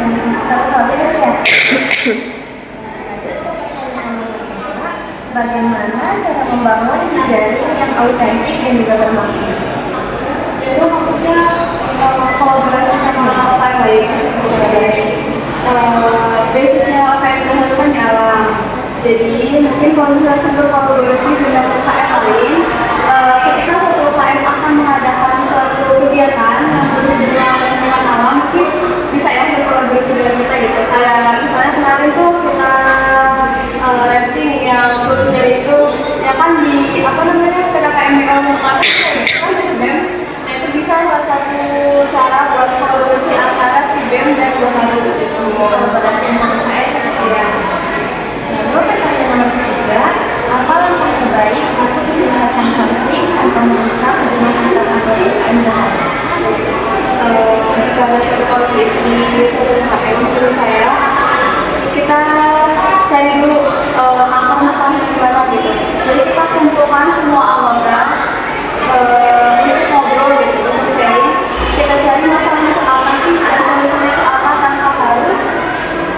Terus soalnya ya. Bagaimana cara membangun jejaring yang autentik dan juga bermakna? Itu maksudnya kolaborasi sama OKM lain. Basicnya OKM itu kan alam. Jadi mungkin kalau misalnya kita berkolaborasi dengan OKM lain, ketika satu OKM akan mengadakan suatu kegiatan yang berhubungan dengan alam, mungkin bisa ya berkolaborasi dengan kita gitu. Kayak misalnya kemarin tuh kita rafting yang turunnya itu ya kan di apa namanya PKKMBL kan dari BEM. Nah itu bisa salah satu cara buat kolaborasi antara si BEM dan Baharu gitu. Kolaborasi dengan KM ya. Lalu pertanyaan nomor ketiga, apa langkah terbaik untuk menyelesaikan konflik tanpa merusak hubungan antara anggota KM Baharu? Segala suatu konflik di suatu KM menurut saya kita cari dulu akar masalahnya di mana gitu. Jadi kita kumpulkan semua anggota untuk ngobrol gitu, untuk sharing. Kita cari masalahnya itu apa sih dan solusinya itu apa tanpa harus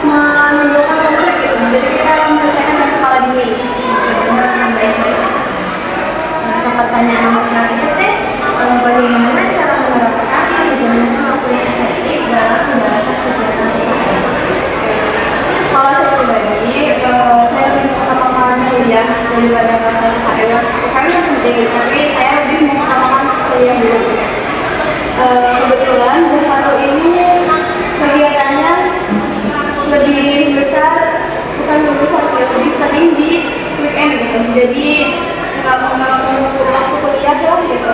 menimbulkan konflik gitu. Jadi kita menyelesaikan dengan kepala dingin. Baik-baik. Nah, pertanyaan nomor terakhir teh, bagaimana cara menerapkan manajemen waktu yang efektif dalam menjalankan kegiatan KM? Kalau saya pribadi, saya lebih mengutamakan kuliah daripada KM. KM kan penting, tapi saya lebih mengutamakan kuliah dulu. Kebetulan Baharu ini kegiatannya lebih besar, bukan lebih besar sih, lebih sering di weekend gitu. Jadi nggak mengganggu waktu kuliah lah gitu.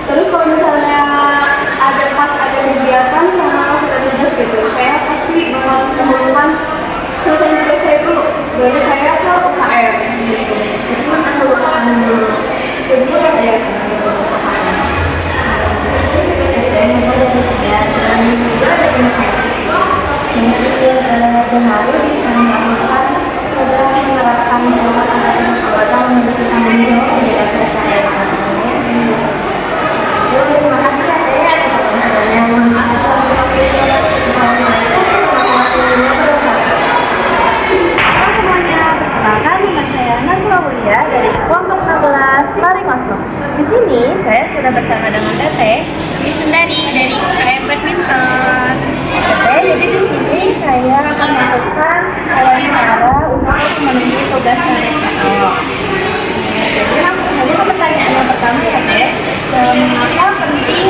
Terus kalau misalnya ada kegiatan sama pas ada tugas gitu, saya pasti bakal mendahulukan selesai tugas saya dulu, baru saya ke UKM gitu. Jadi mendahulukan kuliah ya. Ini cukup sudah dari saya dan juga dari inovasi. Mungkin Baharu bisa melakukan program menerapkan pola atasan anggota memiliki tanggung jawab menjaga kelestarian alamnya. Terima kasih ya Teh atas wawancaranya. Mohon maaf kalau waktunya. Assalamualaikum warahmatullahi wabarakatuh. Halo semuanya, perkenalkan nama saya Naswa Wulia dari kelompok 16 Lari Kosmo. Di sini saya sudah bersama dengan Teteh Sundari dari UKM Badminton. Jadi di sini saya akan melakukan wawancara untuk memenuhi tugas dari KO. Jadi langsung saja ke pertanyaan yang pertama ya Teh. Mengapa penting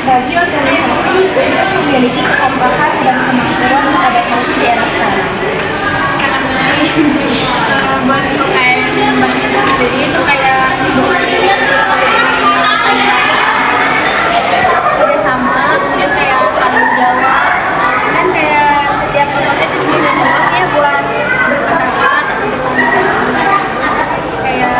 bagi organisasi untuk memiliki kekompakan dan kemampuan beradaptasi di era sekarang? Buat UKM Badminton sendiri itu kayak kerjasama, kemudian kayak tanggung jawab, dan kayak setiap anggota itu punya ruang ya buat berpendapat atau berkomunikasi, kayak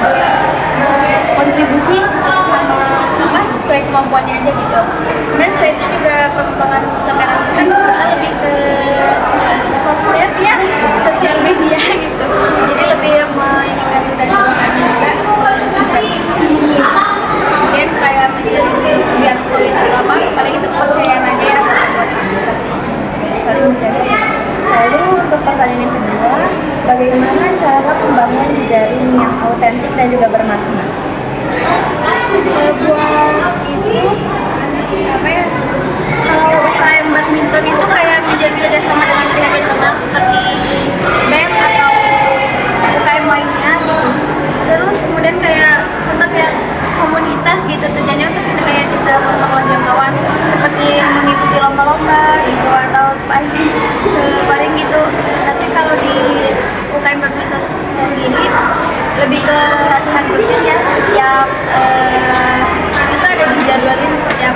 berkontribusi sama apa sesuai kemampuannya aja gitu. Dan selain itu juga perkembangan sekarang kan kita lebih ke sosmed ya, sosial media gitu. Jadi lebih meningkat dan juga mungkin kayak menjadi biar solid atau apa, paling itu kepercayaan aja ya buat Saling menjaga. Lalu untuk pertanyaan yang kedua, bagaimana cara membangun jejaring yang autentik dan juga bermakna? buat itu apa ya, kalau UKM badminton itu kayak menjadi kerjasama dengan pihak internal seperti BEM atau UKM lainnya gitu. Terus kemudian kayak serta kayak komunitas gitu, tujuannya untuk kita kayak kita kawan-kawan seperti mengikuti lomba-lomba gitu atau sparring gitu. Tapi kalau di UKM badminton sendiri lebih ke latihan rutin ya, setiap itu ada dijadwalin setiap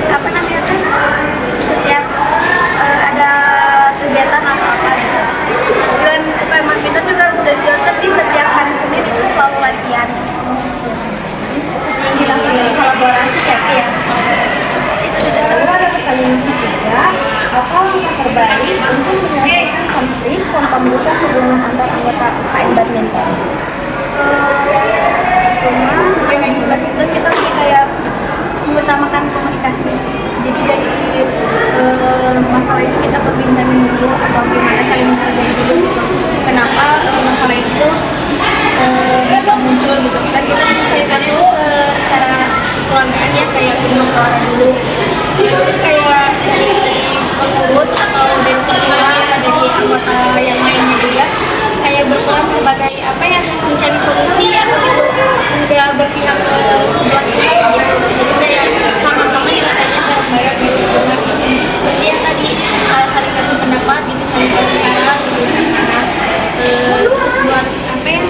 apa namanya tuh, setiap ada kegiatan atau apa gitu. Dan UKM badminton juga udah dijadwalkan di setiap hari Senin itu selalu latihan. Yang dilakukan kolaborasi ya. Lalu ada pertanyaan ketiga, apa langkah terbaik untuk menyelesaikan konflik tanpa merusak hubungan antar anggota UKM badminton? Cuma di badminton kita lebih kayak mengutamakan awal itu kita perbincangin dulu atau gimana saling menghargai dulu gitu. Kenapa masalah itu bisa muncul gitu kan, kita menyelesaikan itu secara keluarganya kayak musyawarah dulu, terus kayak dari pengurus atau dari ketua atau dari anggota yang lainnya juga kayak berperan sebagai apa ya, mencari solusi atau gitu, nggak berpihak ke sebelah pihak apa gitu. Jadi kayak sama-sama nyelesainnya bareng-bareng gitu. Jadi yang tadi saling kasih pendapat gitu, saling kasih saran gitu, karena terus buat apa ya,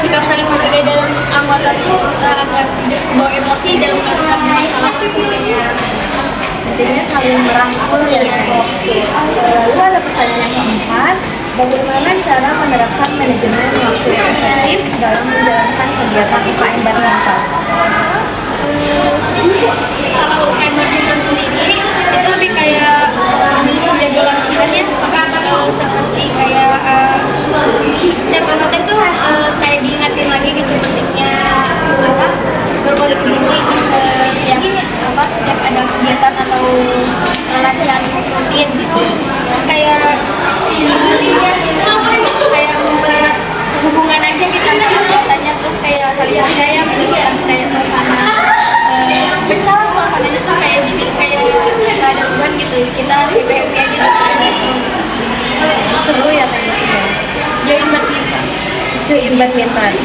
sikap saling menghargai dalam anggota tuh agar bawa emosi dalam melakukan masalah sebagainya. Intinya saling merangkul ya. Lalu ada pertanyaan yang keempat, bagaimana cara menerapkan manajemen waktu yang efektif dalam menjalankan kegiatan UKM badminton? Kalau UKM badminton sendiri itu lebih kayak menyusun jadwal latihannya, seperti kayak setiap anggota itu kayak diingatin lagi gitu pentingnya apa, berkontribusi setiap ada kegiatan atau latihan rutin gitu. Terus kayak mempererat hubungan aja gitu antara anggotanya, terus kayak saling percaya, menyebabkan kayak suasana pecah suasananya tuh kayak jadi kayak nggak ada beban gitu, kita happy aja gitu. Seru ya tanya. Join badminton.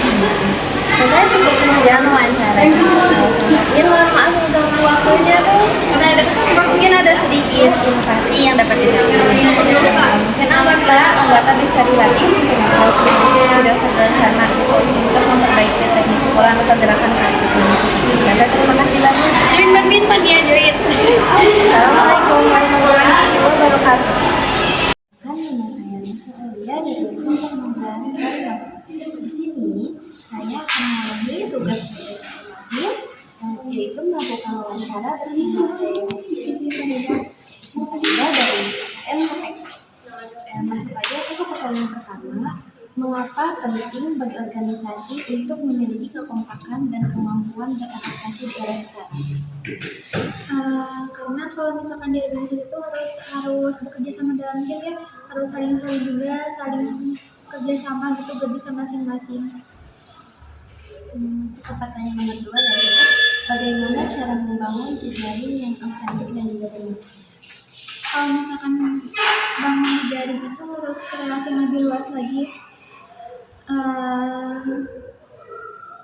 Saya cukup sekian wawancara. Maaf untuk waktunya tuh. Mungkin ada sedikit inovasi yang dapat dilakukan. Kenapa anggota bisa dilatih sudah sederhana untuk memperbaiki teknik pukulan atau gerakan kaki. Terima kasih banyak. Join badminton ya, join. Assalamualaikum warahmatullahi wabarakatuh. Nama saya Nisa Aulia dari kelompok 16 di sini saya akan mengalami tugas yaitu melakukan wawancara bersama siswi pemuda dari UKM. Masuk aja ke pertanyaan pertama, mengapa penting bagi organisasi untuk memiliki kekompakan dan kemampuan beradaptasi di era sekarang? Karena kalau misalkan di organisasi itu harus bekerja sama dalam tim ya, harus saling juga, saling kerjasama gitu, gak bisa masing-masing. Masuk ke pertanyaan nomor 2 yaitu bagaimana cara membangun jejaring yang autentik dan juga bermutu? Kalau misalkan bangun jejaring itu harus relasi yang lebih luas lagi.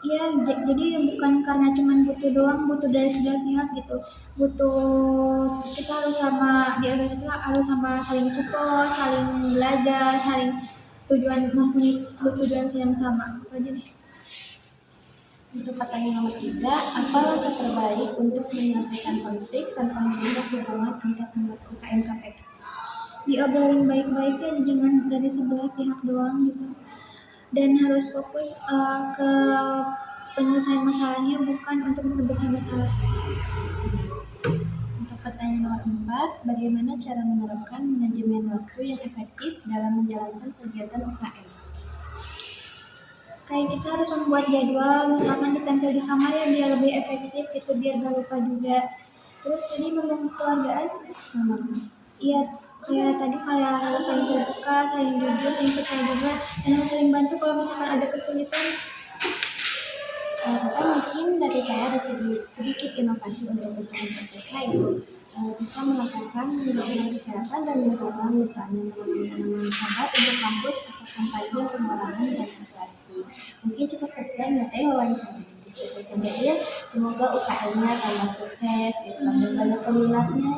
Ya, jadi bukan karena cuman butuh doang, butuh dari segala pihak gitu. Butuh kita harus sama di organisasi, harus sama saling support, saling belajar, saling mempunyai tujuan yang sama. Itu aja deh. Untuk pertanyaan nomor 3, apa langkah terbaik untuk menyelesaikan konflik tanpa mengubah hubungan antar anggota UKM KPK? Diobrolin baik-baik ya, jangan dari sebelah pihak doang gitu. Dan harus fokus ke penyelesaian masalahnya, bukan untuk memperbesar masalah. Untuk pertanyaan nomor 4, bagaimana cara menerapkan manajemen waktu yang efektif dalam menjalankan kegiatan UKM? Kayak kita harus membuat jadwal, misalkan ditempel di kamar ya biar lebih efektif gitu, biar gak lupa juga. Terus tadi ngomong kekeluargaan, iya kayak tadi kayak harus saling terbuka, saling jujur, saling percaya juga, dan harus saling bantu kalau misalkan ada kesulitan. Mungkin dari saya ada sedikit inovasi untuk UKM KPK itu bisa melakukan manajemen kesehatan dan lingkungan, misalnya menanam obat untuk kampus atau kampanye pengurangan sampah plastik. Mungkin cukup sekian ya wawancara. Selesai saja ya. Semoga UKM-nya tambah sukses, tambah banyak peminatnya.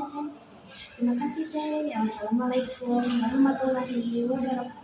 Terima kasih Teh. Assalamualaikum warahmatullahi wabarakatuh.